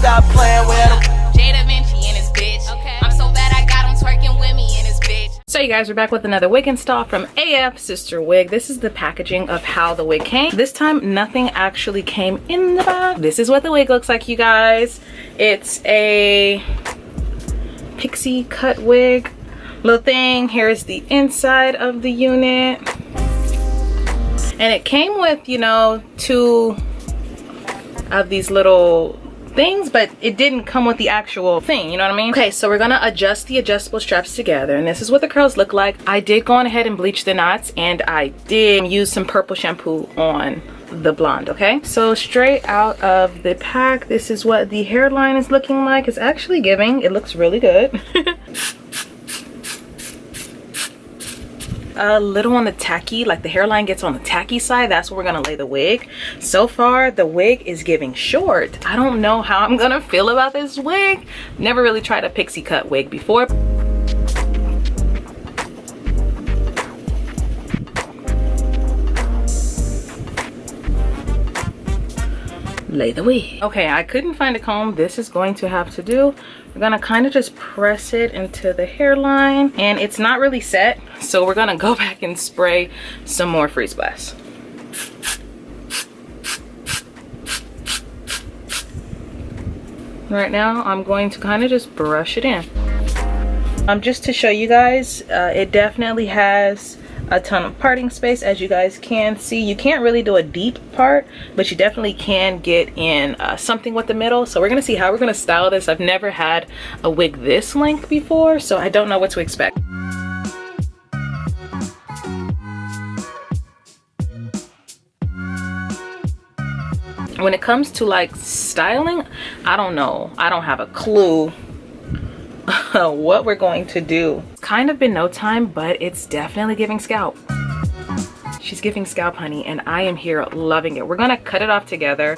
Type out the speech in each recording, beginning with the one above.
stop playing with him. Jada Vinci in his bitch. Okay. I'm so bad I got him twerking with me in his bitch. So you guys, we're back with another wig install from Afsisterwig. This is the packaging of how the wig came. This time nothing actually came in the bag. This is what the wig looks like, you guys. It's a Pixie cut wig. Little thing. Here's the inside of the unit. And it came with, you know, 2 of these little things, but it didn't come with the actual thing, you know what I mean? Okay, so we're gonna adjust the adjustable straps together, and this is what the curls look like. I did go on ahead and bleach the knots, and I did use some purple shampoo on the blonde. Okay, so straight out of the pack, this is what the hairline is looking like. It's actually giving, it looks really good. A little on the tacky, like the hairline gets on the tacky side. That's where we're gonna lay the wig. So far the wig is giving short. I don't know how I'm gonna feel about this wig. Never really tried a pixie cut wig before. Lay the wig. Okay, I couldn't find a comb. This is going to have to do. We're gonna kind of just press it into the hairline, and it's not really set, so we're gonna go back and spray some more Freeze Splash. Right now I'm going to kind of just brush it in. Just to show you guys, it definitely has a ton of parting space. As you guys can see, you can't really do a deep part, but you definitely can get in something with the middle. So we're gonna see how we're gonna style this. I've never had a wig this length before, so I don't know what to expect. When it comes to like styling, I don't know. I don't have a clue what we're going to do. It's kind of been no time, but it's definitely giving scalp. She's giving scalp, honey, and I am here loving it. We're gonna cut it off together.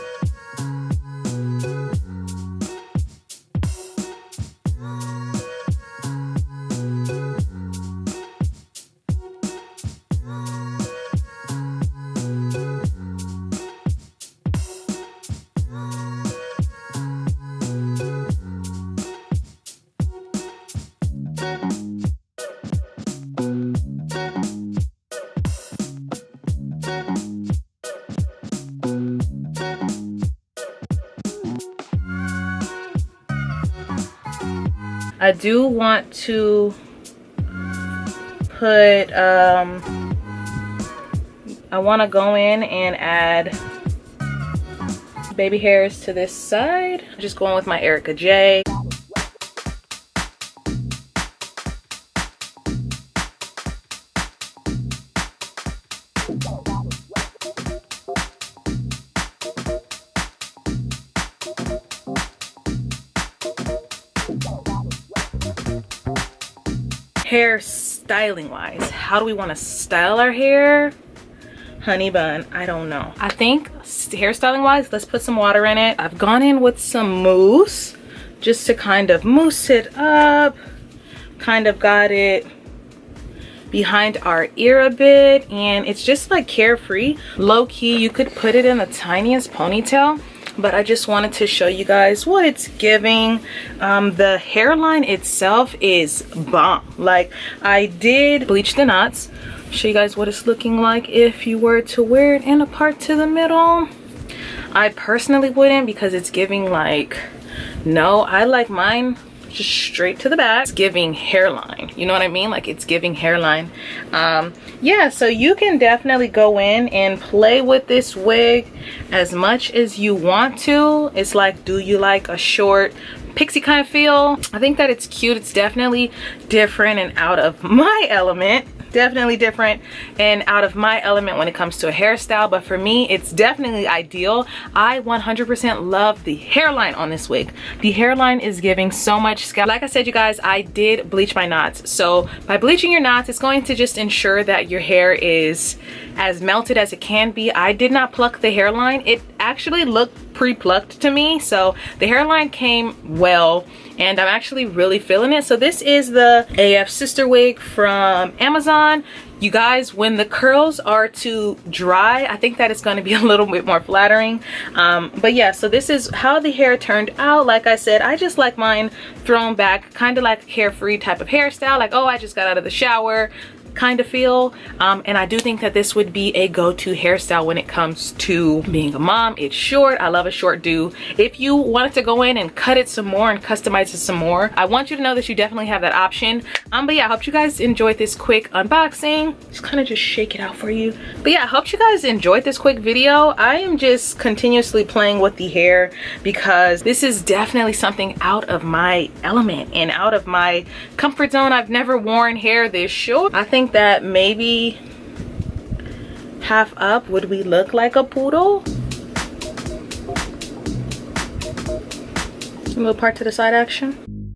I do want to put, I want to go in and add baby hairs to this side. I'm just going with my Erica J. Hair styling wise, how do we want to style our hair? Honey bun, I don't know. I think hairstyling wise, let's put some water in it. I've gone in with some mousse just to kind of mousse it up. Kind of got it behind our ear a bit, and it's just like carefree. Low key, you could put it in the tiniest ponytail, but I just wanted to show you guys what it's giving. The hairline itself is bomb. Like, I did bleach the knots. Show you guys what it's looking like if you were to wear it in a part to the middle. I personally wouldn't, because it's giving like, no, I like mine just straight to the back. It's giving hairline, you know what I mean? Like, it's giving hairline. Yeah, so you can definitely go in and play with this wig as much as you want to. It's like, do you like a short pixie kind of feel? I think that it's cute. It's definitely different and out of my element. Definitely different and out of my element when it comes to a hairstyle, but for me it's definitely ideal. I 100% love the hairline on this wig. The hairline is giving so much scalp. Like I said, you guys, I did bleach my knots, so by bleaching your knots, it's going to just ensure that your hair is as melted as it can be. I did not pluck the hairline. It actually look pre-plucked to me, so the hairline came well and I'm actually really feeling it. So this is the Afsisterwig from Amazon. You guys, when the curls are too dry, I think that it's going to be a little bit more flattering. But yeah, so this is how the hair turned out. Like I said, I just like mine thrown back, kind of like a carefree type of hairstyle, like, oh, I just got out of the shower kind of feel. And I do think that this would be a go-to hairstyle when it comes to being a mom. It's short. I love a short do. If you wanted to go in and cut it some more and customize it some more, I want you to know that you definitely have that option. But yeah, I hope you guys enjoyed this quick unboxing. Just kind of just shake it out for you. But yeah, I hope you guys enjoyed this quick video. I am just continuously playing with the hair because this is definitely something out of my element and out of my comfort zone. I've never worn hair this short. I think that maybe half up, would we look like a poodle? A little part to the side action.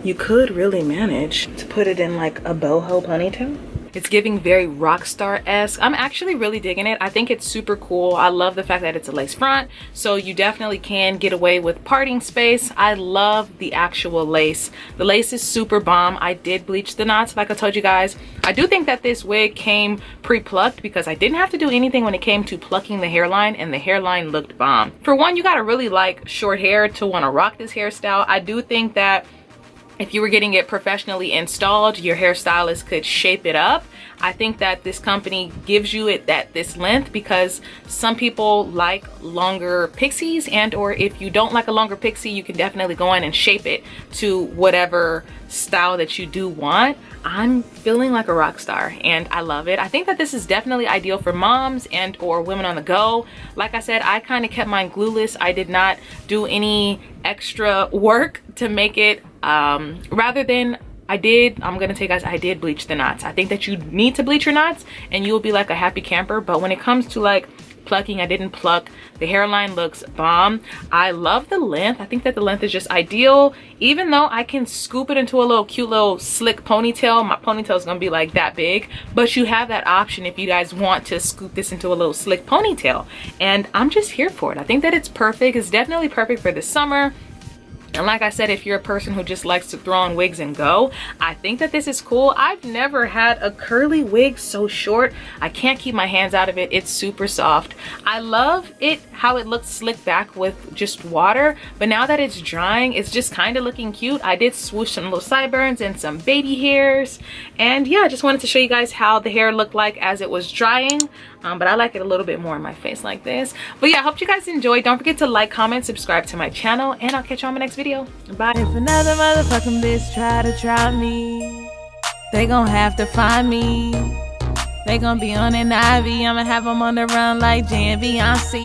You could really manage to put it in like a boho ponytail. It's giving very rock star-esque. I'm actually really digging it. I think it's super cool. I love the fact that it's a lace front, so you definitely can get away with parting space. I love the actual lace. The lace is super bomb. I did bleach the knots, like I told you guys. I do think that this wig came pre-plucked because I didn't have to do anything when it came to plucking the hairline, and the hairline looked bomb. For one, you gotta really like short hair to want to rock this hairstyle. I do think that if you were getting it professionally installed, your hairstylist could shape it up. I think that this company gives you it at this length because some people like longer pixies, and or if you don't like a longer pixie, you can definitely go in and shape it to whatever style that you do want. I'm feeling like a rock star and I love it. I think that this is definitely ideal for moms and or women on the go. Like I said, I kind of kept mine glueless. I did not do any extra work to make it rather than I did bleach the knots. I think that you need to bleach your knots and you'll be like a happy camper. But when it comes to like plucking, I didn't pluck. The hairline looks bomb. I love the length. I think that the length is just ideal. Even though I can scoop it into a little cute little slick ponytail, my ponytail is gonna be like that big, but you have that option if you guys want to scoop this into a little slick ponytail, and I'm just here for it. I think that it's perfect. It's definitely perfect for the summer. And like I said, if you're a person who just likes to throw on wigs and go, I think that this is cool. I've never had a curly wig so short. I can't keep my hands out of it. It's super soft. I love it how it looks slicked back with just water, but now that it's drying, it's just kind of looking cute. I did swoosh some little sideburns and some baby hairs. And yeah, I just wanted to show you guys how the hair looked like as it was drying. But I like it a little bit more in my face like this. But yeah, I hope you guys enjoyed. Don't forget to like, comment, subscribe to my channel, and I'll catch you on my next video. Bye. If another motherfucking bitch try me, they gon' have to find me. They gon' be on an IV. I'ma have them on the run like J and Beyonce.